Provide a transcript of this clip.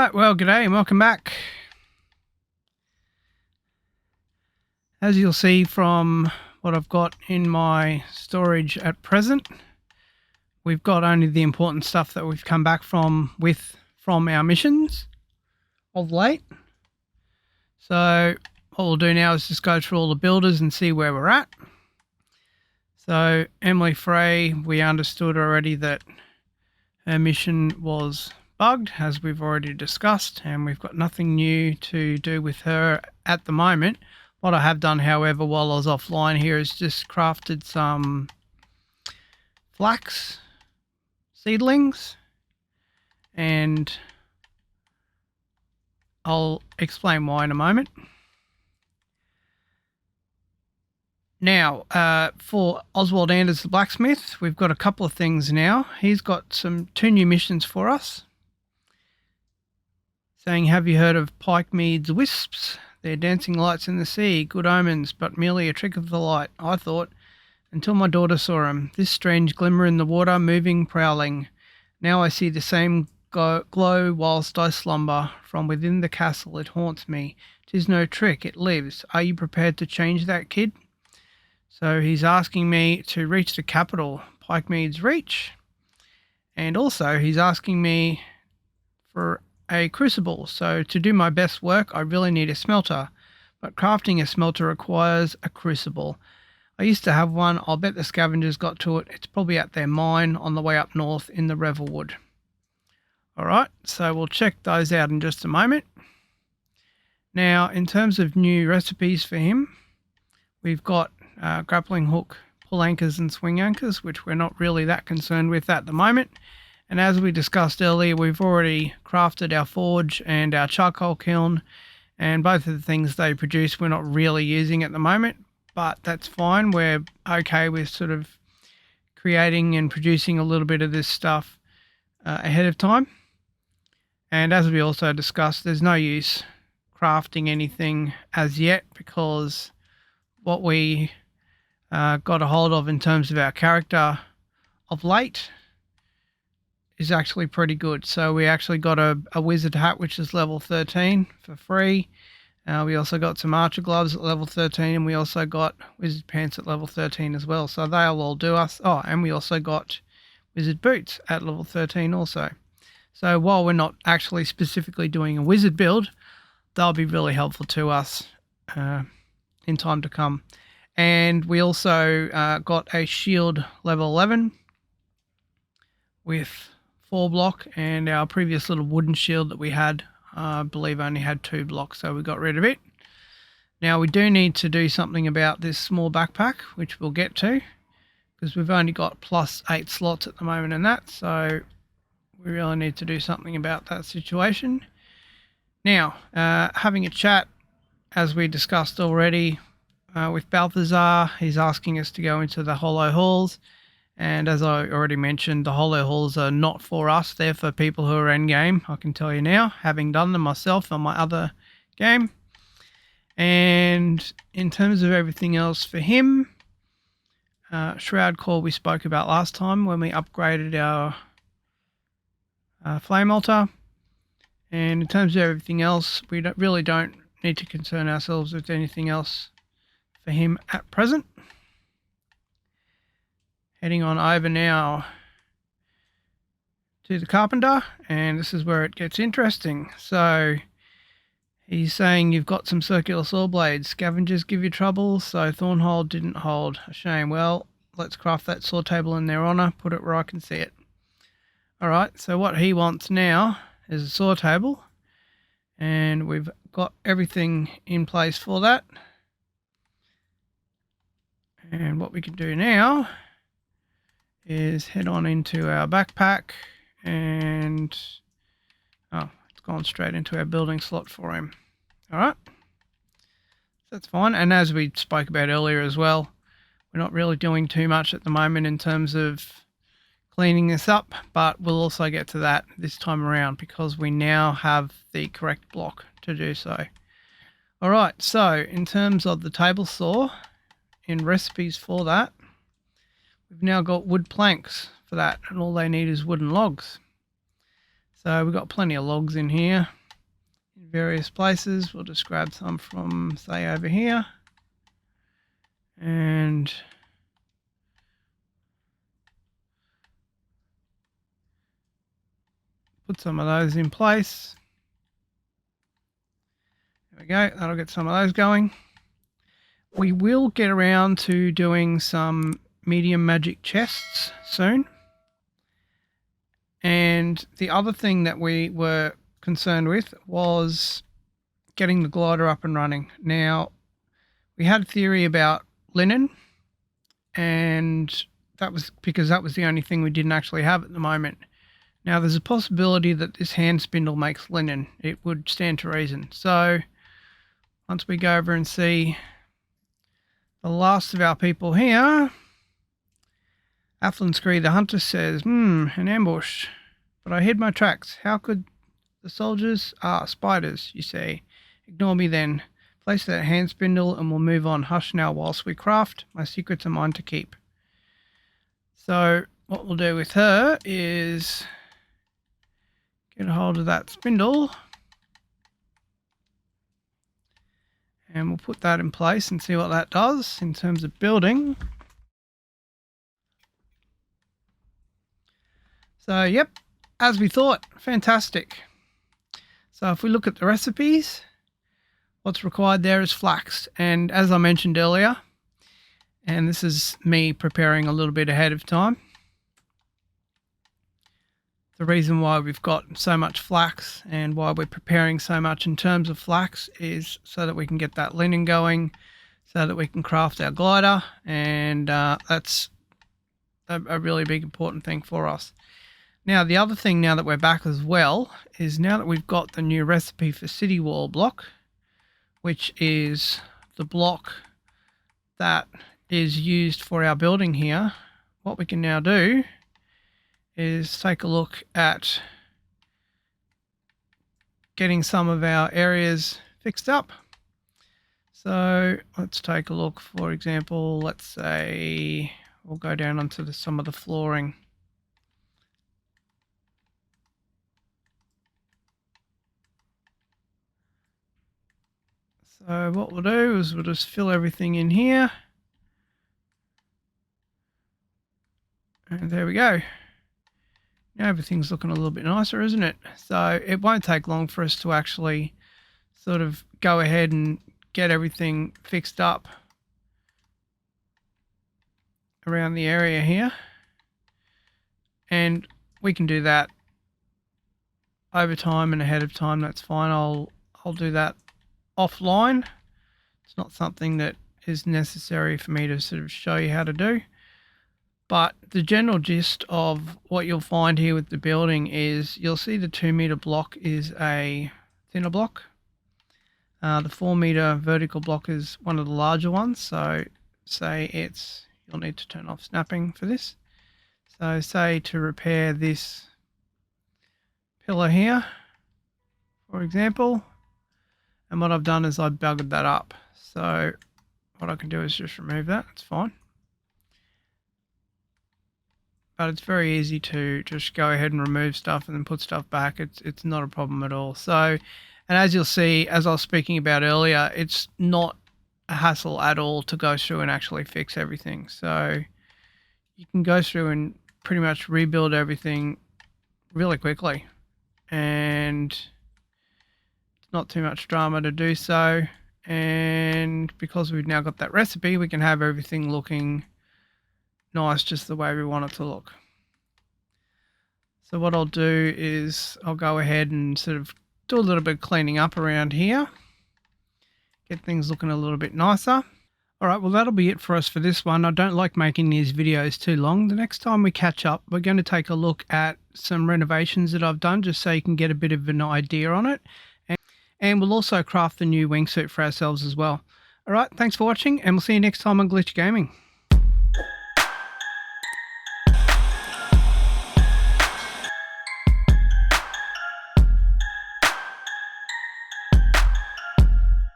Alright, well, g'day and welcome back. As you'll see from what I've got in my storage at present, we've got only the important stuff that we've come back from our missions of late. So what we'll do now is just go through all the builders and see where we're at. So Emily Frey, we understood already that her mission was bugged, as we've already discussed, and we've got nothing new to do with her at the moment. What I have done, however, while I was offline here is just crafted some Flax seedlings, and I'll explain why in a moment. Now, for Oswald Anders the Blacksmith, we've got a couple of things now. He's got two new missions for us. Saying, have you heard of Pikemead's wisps? They're dancing lights in the sea, good omens, but merely a trick of the light, I thought, until my daughter saw 'em. This strange glimmer in the water, moving, prowling. Now I see the same glow whilst I slumber. From within the castle it haunts me. 'Tis no trick, it lives. Are you prepared to change that, kid? So he's asking me to reach the capital, Pikemead's Reach. And also he's asking me for a crucible. So to do my best work, I really need a smelter. But crafting a smelter requires a crucible. I used to have one. I'll bet the scavengers got to it. It's probably at their mine on the way up north in the Revelwood. Alright, so we'll check those out in just a moment. Now, in terms of new recipes for him, we've got grappling hook, pull anchors and swing anchors, which we're not really that concerned with at the moment. And as we discussed earlier, we've already crafted our forge and our charcoal kiln, and both of the things they produce we're not really using at the moment, but that's fine. We're okay with sort of creating and producing a little bit of this stuff ahead of time. And as we also discussed, there's no use crafting anything as yet, because what we got a hold of in terms of our character of late is actually pretty good. So we actually got a wizard hat, which is level 13 for free. We also got some archer gloves at level 13, and we also got wizard pants at level 13 as well. So they'll all do us. Oh, and we also got wizard boots at level 13 also. So while we're not actually specifically doing a wizard build, they'll be really helpful to us in time to come. And we also got a shield level 11 with 4 block, and our previous little wooden shield that we had, I believe only had 2 blocks, so we got rid of it. Now we do need to do something about this small backpack, which we'll get to, because we've only got +8 slots at the moment in that, so we really need to do something about that situation. Now, having a chat, as we discussed already, with Balthazar, he's asking us to go into the Hollow Halls. And as I already mentioned, the Hollow Halls are not for us. They're for people who are endgame, I can tell you now, having done them myself on my other game. And in terms of everything else for him, Shroud Core we spoke about last time when we upgraded our Flame Altar. And in terms of everything else, we really don't need to concern ourselves with anything else for him at present. Heading on over now to the Carpenter, and this is where it gets interesting. So he's saying you've got some circular saw blades. Scavengers give you trouble, so Thornhold didn't hold. A shame. Well, let's craft that saw table in their honour, put it where I can see it. Alright, so what he wants now is a saw table, and we've got everything in place for that. And what we can do now is head on into our backpack, and it's gone straight into our building slot for him. Alright, that's fine. And as we spoke about earlier as well, we're not really doing too much at the moment in terms of cleaning this up, but we'll also get to that this time around because we now have the correct block to do so. Alright, so in terms of the table saw, in recipes for that, we've now got wood planks for that, and all they need is wooden logs. So we've got plenty of logs in here in various places. We'll just grab some from, say, over here. And put some of those in place. There we go. That'll get some of those going. We will get around to doing some medium magic chests soon. And the other thing that we were concerned with was getting the glider up and running. Now, we had a theory about linen, and that was because that was the only thing we didn't actually have at the moment. Now, there's a possibility that this hand spindle makes linen. It would stand to reason. So, once we go over and see the last of our people here, Athlinscree the Hunter says, an ambush. But I hid my tracks. How could the soldiers? Spiders, you say. Ignore me then. Place that hand spindle and we'll move on. Hush now whilst we craft. My secrets are mine to keep. So what we'll do with her is get a hold of that spindle. And we'll put that in place and see what that does in terms of building. So, yep, as we thought, fantastic. So if we look at the recipes, what's required there is flax. And as I mentioned earlier, and this is me preparing a little bit ahead of time, the reason why we've got so much flax and why we're preparing so much in terms of flax is so that we can get that linen going, so that we can craft our glider, and that's a really big important thing for us. Now, the other thing now that we're back as well is now that we've got the new recipe for Citywall block, which is the block that is used for our building here, what we can now do is take a look at getting some of our areas fixed up. So let's take a look, for example, let's say we'll go down onto some of the flooring. So what we'll do is we'll just fill everything in here. And there we go. Now everything's looking a little bit nicer, isn't it? So it won't take long for us to actually sort of go ahead and get everything fixed up around the area here. And we can do that over time and ahead of time. That's fine. I'll do that offline. It's not something that is necessary for me to sort of show you how to do. But the general gist of what you'll find here with the building is you'll see the 2 meter block is a thinner block. The 4 meter vertical block is one of the larger ones. So say you'll need to turn off snapping for this. So say to repair this pillar here, for example, and what I've done is I've buggered that up. So what I can do is just remove that. It's fine. But it's very easy to just go ahead and remove stuff and then put stuff back. It's not a problem at all. So, and as you'll see, as I was speaking about earlier, it's not a hassle at all to go through and actually fix everything. So you can go through and pretty much rebuild everything really quickly. And it's not too much drama to do so. And because we've now got that recipe, we can have everything looking nice just the way we want it to look. So what I'll do is I'll go ahead and sort of do a little bit of cleaning up around here, get things looking a little bit nicer. Alright, well that'll be it for us for this one. I don't like making these videos too long. The next time we catch up, we're going to take a look at some renovations that I've done just so you can get a bit of an idea on it. And we'll also craft the new wingsuit for ourselves as well. Alright, thanks for watching and we'll see you next time on Glitch Gaming.